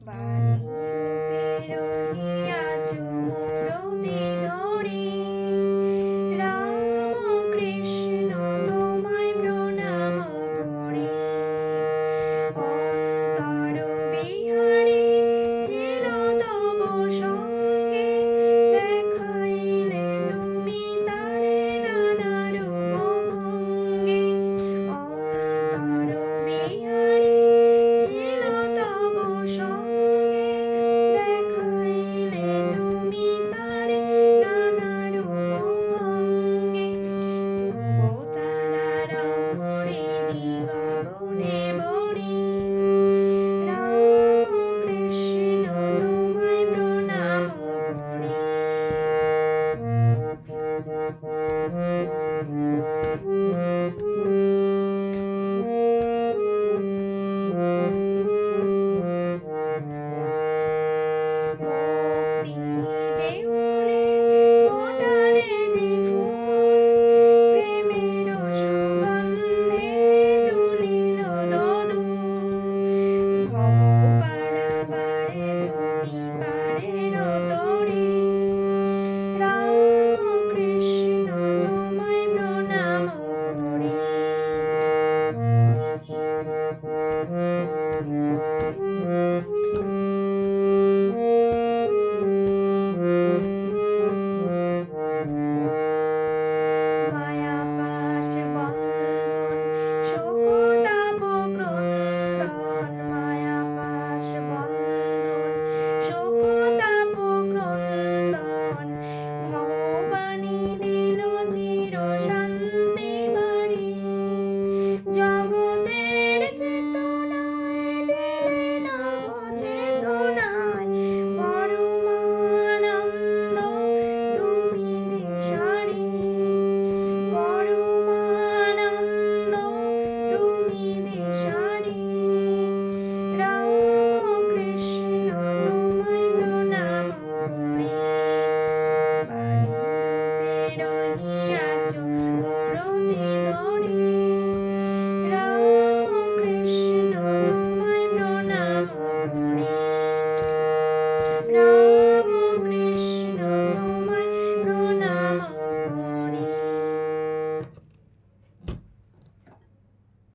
বাণী রূপে রহিয়াছ মূরতি ধরি, রাম কৃষ্ণ তোমায় প্রণাম করি। অন্তর বিহারী ছিল তব সঙ্গে, দেখাইলে তুমি তারে নানা রূপ ভঙ্গি। অন্তর বিহারী ছিল তব সঙ্গে, দেখাইলে তুমি তারে নানা রূপ ভঙ্গি। ধ্রুব তারারা ভরিনি গগনে ভরি, রাম কৃষ্ণ তোমায় প্রণাম করি। মুক্তি দেউলে ফোটালে যে ফুল, প্রেমের সুগন্ধে দুলিল দোদুল। ভব পারাবারে তুমি পারের তরে, রাম কৃষ্ণ তোমায় প্রণাম করি।